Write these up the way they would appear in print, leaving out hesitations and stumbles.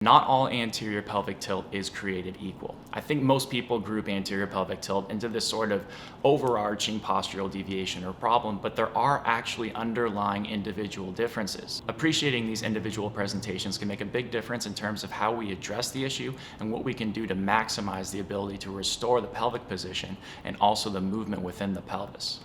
Not all anterior pelvic tilt is created equal. I think most people group anterior pelvic tilt into this sort of overarching postural deviation or problem, but there are actually underlying individual differences. Appreciating these individual presentations can make a big difference in terms of how we address the issue and what we can do to maximize the ability to restore the pelvic position and also the movement within the pelvis.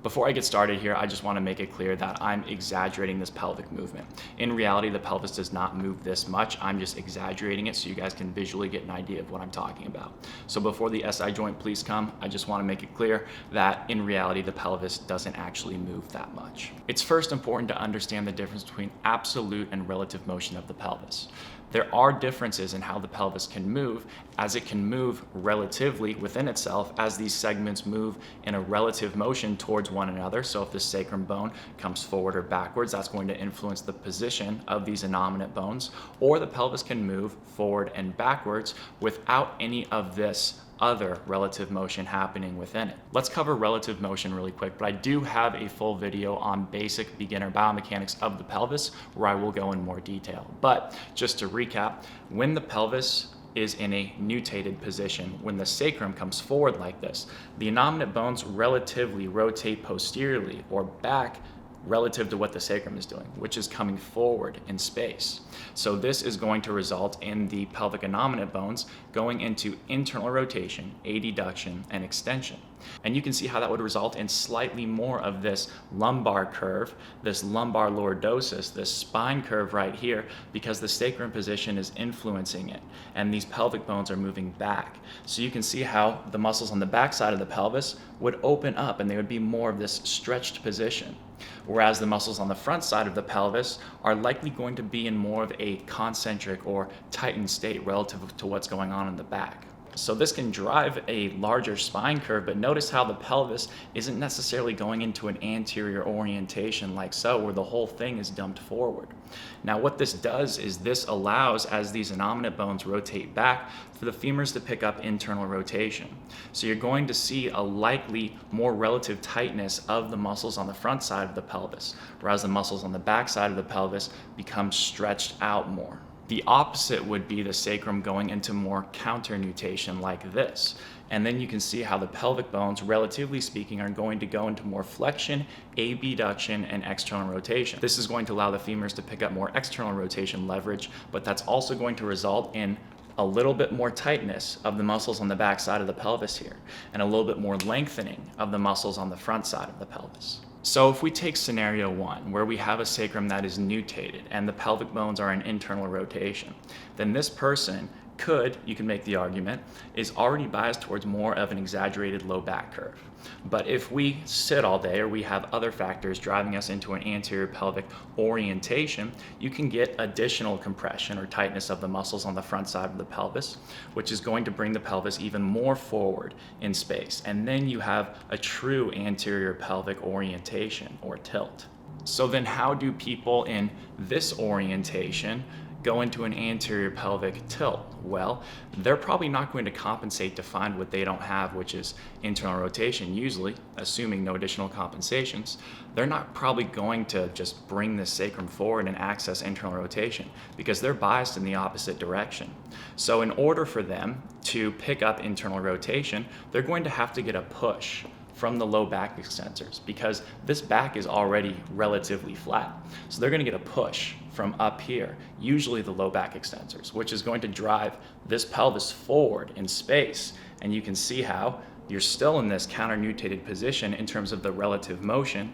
Before I get started here, I just want to make it clear that I'm exaggerating this pelvic movement. In reality, the pelvis does not move this much. I'm just exaggerating it so you guys can visually get an idea of what I'm talking about. So before the SI joint please come, I just want to make it clear that in reality, the pelvis doesn't actually move that much. It's first important to understand the difference between absolute and relative motion of the pelvis. There are differences in how the pelvis can move, as it can move relatively within itself as these segments move in a relative motion towards one another. So if the sacrum bone comes forward or backwards, that's going to influence the position of these innominate bones, or the pelvis can move forward and backwards without any of this other relative motion happening within it. Let's cover relative motion really quick, but I do have a full video on basic beginner biomechanics of the pelvis where I will go in more detail. But just to recap, when the pelvis is in a nutated position, when the sacrum comes forward like this, the innominate bones relatively rotate posteriorly or back relative to what the sacrum is doing, which is coming forward in space. So this is going to result in the pelvic innominate bones going into internal rotation, adduction, and extension. And you can see how that would result in slightly more of this lumbar curve, this lumbar lordosis, this spine curve right here, because the sacrum position is influencing it, and these pelvic bones are moving back. So you can see how the muscles on the back side of the pelvis would open up and they would be more of this stretched position. Whereas the muscles on the front side of the pelvis are likely going to be in more of a concentric or tightened state relative to what's going on in the back. So this can drive a larger spine curve, but notice how the pelvis isn't necessarily going into an anterior orientation like so, where the whole thing is dumped forward. Now what this does is this allows, as these innominate bones rotate back, for the femurs to pick up internal rotation. So you're going to see a likely more relative tightness of the muscles on the front side of the pelvis, whereas the muscles on the back side of the pelvis become stretched out more. The opposite would be the sacrum going into more counter-nutation like this. And then you can see how the pelvic bones, relatively speaking, are going to go into more flexion, abduction, and external rotation. This is going to allow the femurs to pick up more external rotation leverage, but that's also going to result in a little bit more tightness of the muscles on the back side of the pelvis here, and a little bit more lengthening of the muscles on the front side of the pelvis. So if we take scenario one, where we have a sacrum that is nutated and the pelvic bones are in internal rotation, then this person could, you can make the argument, is already biased towards more of an exaggerated low back curve. But if we sit all day or we have other factors driving us into an anterior pelvic orientation, you can get additional compression or tightness of the muscles on the front side of the pelvis, which is going to bring the pelvis even more forward in space. And then you have a true anterior pelvic orientation or tilt. So then how do people in this orientation go into an anterior pelvic tilt? Well, they're probably not going to compensate to find what they don't have, which is internal rotation. Usually, assuming no additional compensations, they're not probably going to just bring the sacrum forward and access internal rotation because they're biased in the opposite direction. So in order for them to pick up internal rotation, they're going to have to get a push from the low back extensors because this back is already relatively flat. So they're going to get a push from up here, usually the low back extensors, which is going to drive this pelvis forward in space. And you can see how you're still in this counter-nutated position in terms of the relative motion,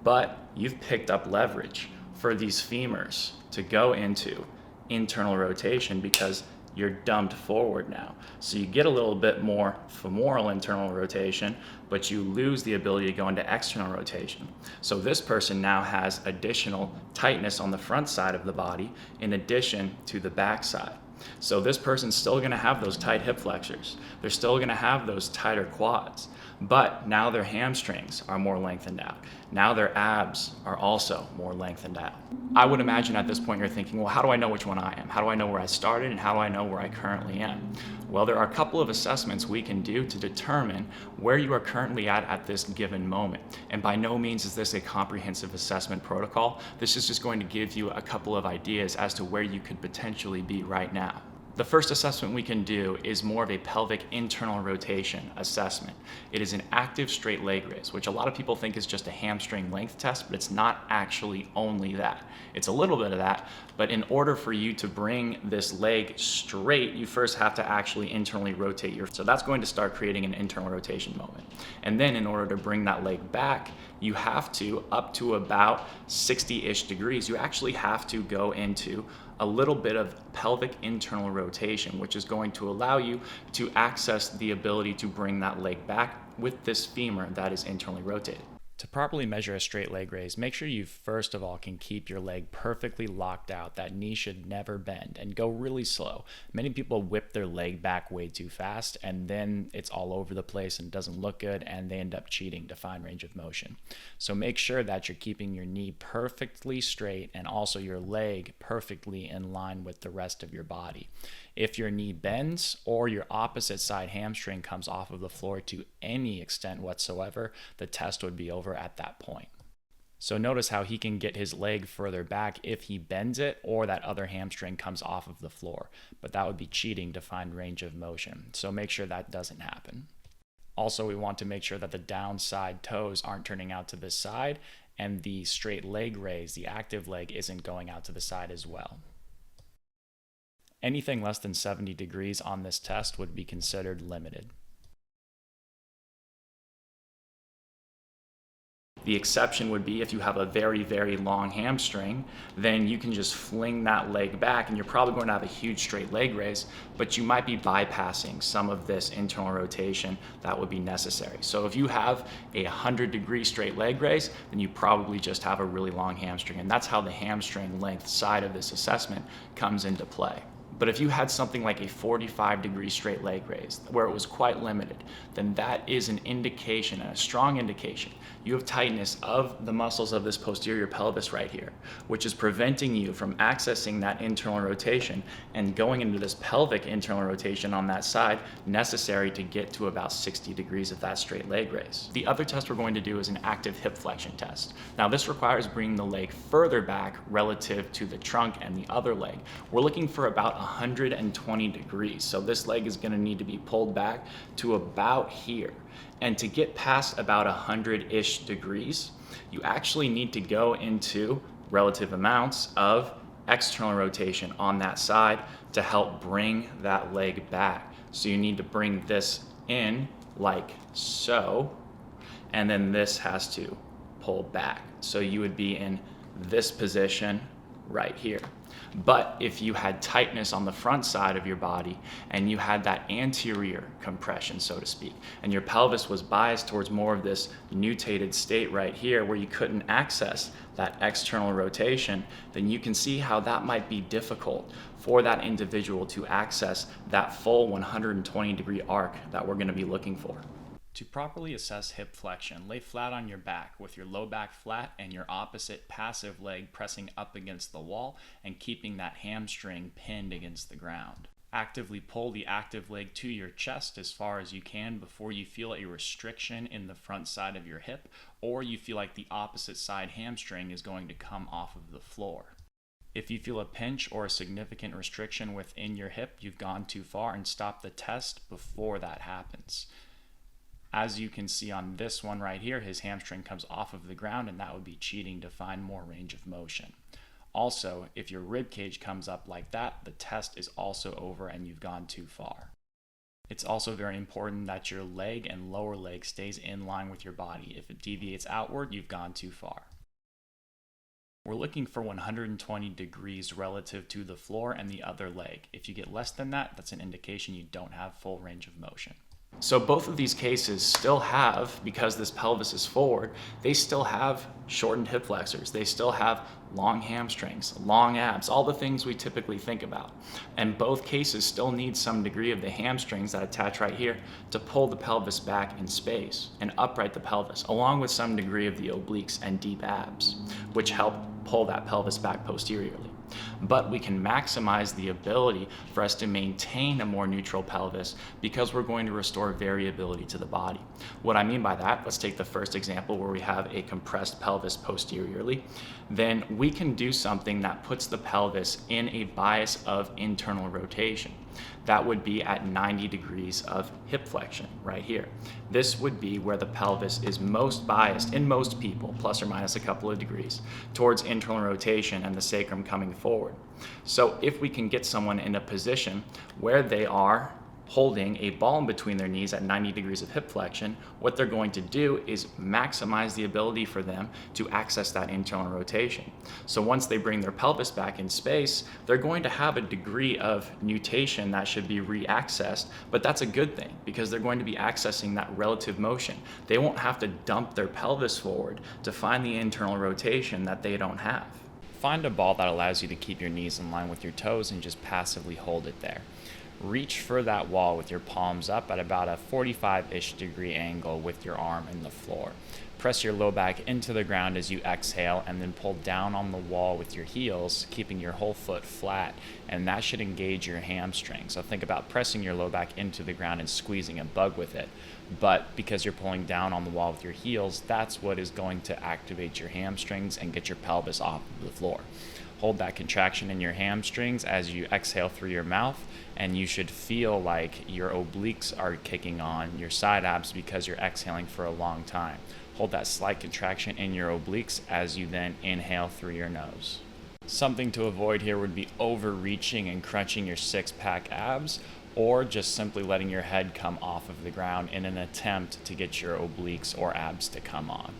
but you've picked up leverage for these femurs to go into internal rotation because you're dumped forward now. So you get a little bit more femoral internal rotation, but you lose the ability to go into external rotation. So this person now has additional tightness on the front side of the body in addition to the back side. So this person's still gonna have those tight hip flexors. They're still gonna have those tighter quads, but now their hamstrings are more lengthened out. Now their abs are also more lengthened out. I would imagine at this point you're thinking, well, how do I know which one I am? How do I know where I started and how do I know where I currently am? Well, there are a couple of assessments we can do to determine where you are currently at this given moment. And by no means is this a comprehensive assessment protocol. This is just going to give you a couple of ideas as to where you could potentially be right now. The first assessment we can do is more of a pelvic internal rotation assessment. It is an active straight leg raise, which a lot of people think is just a hamstring length test, but it's not actually only that. It's a little bit of that, but in order for you to bring this leg straight, you first have to actually internally rotate so that's going to start creating an internal rotation moment. And then in order to bring that leg back, you have to, up to about 60-ish degrees, you actually have to go into a little bit of pelvic internal rotation, which is going to allow you to access the ability to bring that leg back with this femur that is internally rotated. To properly measure a straight leg raise, make sure you first of all can keep your leg perfectly locked out. That knee should never bend, and go really slow. Many people whip their leg back way too fast, and then it's all over the place and doesn't look good, and they end up cheating to find range of motion. So make sure that you're keeping your knee perfectly straight and also your leg perfectly in line with the rest of your body. If your knee bends or your opposite side hamstring comes off of the floor to any extent whatsoever, the test would be over at that point. So notice how he can get his leg further back if he bends it or that other hamstring comes off of the floor, but that would be cheating to find range of motion. So make sure that doesn't happen. Also, we want to make sure that the downside toes aren't turning out to this side, and the straight leg raise, the active leg, isn't going out to the side as well. Anything less than 70 degrees on this test would be considered limited. The exception would be if you have a very, very long hamstring, then you can just fling that leg back and you're probably going to have a huge straight leg raise, but you might be bypassing some of this internal rotation that would be necessary. So if you have a 100-degree straight leg raise, then you probably just have a really long hamstring, and that's how the hamstring length side of this assessment comes into play. But if you had something like a 45-degree straight leg raise where it was quite limited, then that is an indication, and a strong indication, you have tightness of the muscles of this posterior pelvis right here, which is preventing you from accessing that internal rotation and going into this pelvic internal rotation on that side necessary to get to about 60 degrees of that straight leg raise. The other test we're going to do is an active hip flexion test. Now this requires bringing the leg further back relative to the trunk and the other leg. We're looking for about 120 degrees. So this leg is going to need to be pulled back to about here. And to get past about 100-ish degrees, you actually need to go into relative amounts of external rotation on that side to help bring that leg back. So you need to bring this in like so, and then this has to pull back. So you would be in this position right here. But if you had tightness on the front side of your body and you had that anterior compression, so to speak, and your pelvis was biased towards more of this nutated state right here where you couldn't access that external rotation, then you can see how that might be difficult for that individual to access that full 120-degree arc that we're going to be looking for. To properly assess hip flexion, lay flat on your back with your low back flat and your opposite passive leg pressing up against the wall and keeping that hamstring pinned against the ground. Actively pull the active leg to your chest as far as you can before you feel a restriction in the front side of your hip, or you feel like the opposite side hamstring is going to come off of the floor. If you feel a pinch or a significant restriction within your hip, you've gone too far, and stop the test before that happens. As you can see on this one right here, his hamstring comes off of the ground, and that would be cheating to find more range of motion. Also, if your rib cage comes up like that, the test is also over and you've gone too far. It's also very important that your leg and lower leg stays in line with your body. If it deviates outward, you've gone too far. We're looking for 120 degrees relative to the floor and the other leg. If you get less than that, that's an indication you don't have full range of motion. So both of these cases still have, because this pelvis is forward, they still have shortened hip flexors. They still have long hamstrings, long abs, all the things we typically think about. And both cases still need some degree of the hamstrings that attach right here to pull the pelvis back in space and upright the pelvis, along with some degree of the obliques and deep abs, which help pull that pelvis back posteriorly. But we can maximize the ability for us to maintain a more neutral pelvis because we're going to restore variability to the body. What I mean by that, let's take the first example where we have a compressed pelvis posteriorly. Then we can do something that puts the pelvis in a bias of internal rotation. That would be at 90 degrees of hip flexion right here. This would be where the pelvis is most biased in most people, plus or minus a couple of degrees, towards internal rotation and the sacrum coming forward. So if we can get someone in a position where they are holding a ball in between their knees at 90 degrees of hip flexion, what they're going to do is maximize the ability for them to access that internal rotation. So once they bring their pelvis back in space, they're going to have a degree of nutation that should be re-accessed, but that's a good thing because they're going to be accessing that relative motion. They won't have to dump their pelvis forward to find the internal rotation that they don't have. Find a ball that allows you to keep your knees in line with your toes and just passively hold it there. Reach for that wall with your palms up at about a 45-ish degree angle with your arm in the floor. Press your low back into the ground as you exhale and then pull down on the wall with your heels, keeping your whole foot flat, and that should engage your hamstring. So think about pressing your low back into the ground and squeezing a bug with it. But because you're pulling down on the wall with your heels, that's what is going to activate your hamstrings and get your pelvis off of the floor. Hold that contraction in your hamstrings as you exhale through your mouth, and you should feel like your obliques are kicking on, your side abs, because you're exhaling for a long time. Hold that slight contraction in your obliques as you then inhale through your nose. Something to avoid here would be overreaching and crunching your six-pack abs, or just simply letting your head come off of the ground in an attempt to get your obliques or abs to come on.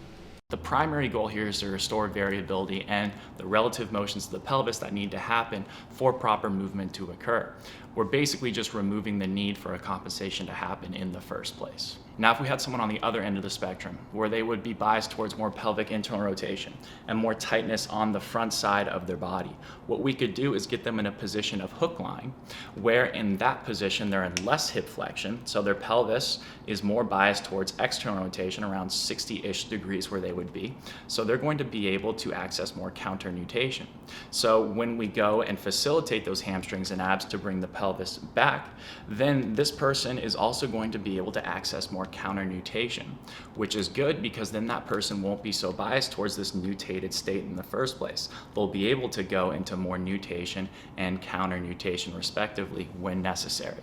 The primary goal here is to restore variability and the relative motions of the pelvis that need to happen for proper movement to occur. We're basically just removing the need for a compensation to happen in the first place. Now, if we had someone on the other end of the spectrum where they would be biased towards more pelvic internal rotation and more tightness on the front side of their body, what we could do is get them in a position of hook lying, where in that position they're in less hip flexion, so their pelvis is more biased towards external rotation, around 60-ish degrees where they would be. So they're going to be able to access more counter nutation. So when we go and facilitate those hamstrings and abs to bring the pelvis back, then this person is also going to be able to access more counter nutation, which is good because then that person won't be so biased towards this nutated state in the first place. They'll be able to go into more nutation and counter nutation respectively when necessary.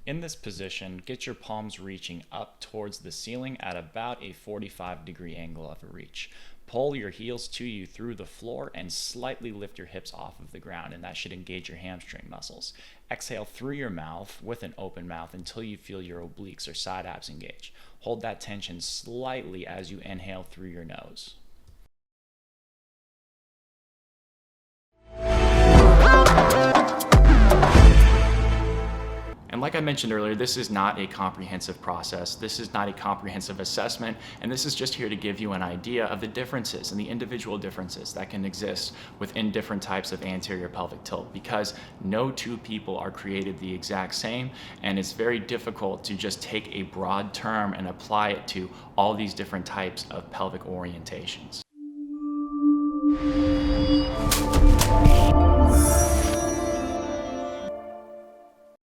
In this position, get your palms reaching up towards the ceiling at about a 45-degree angle of a reach. Pull your heels to you through the floor and slightly lift your hips off of the ground, and that should engage your hamstring muscles. Exhale through your mouth with an open mouth until you feel your obliques or side abs engage. Hold that tension slightly as you inhale through your nose. And like I mentioned earlier, this is not a comprehensive process. This is not a comprehensive assessment. And this is just here to give you an idea of the differences and the individual differences that can exist within different types of anterior pelvic tilt, because no two people are created the exact same. And it's very difficult to just take a broad term and apply it to all these different types of pelvic orientations.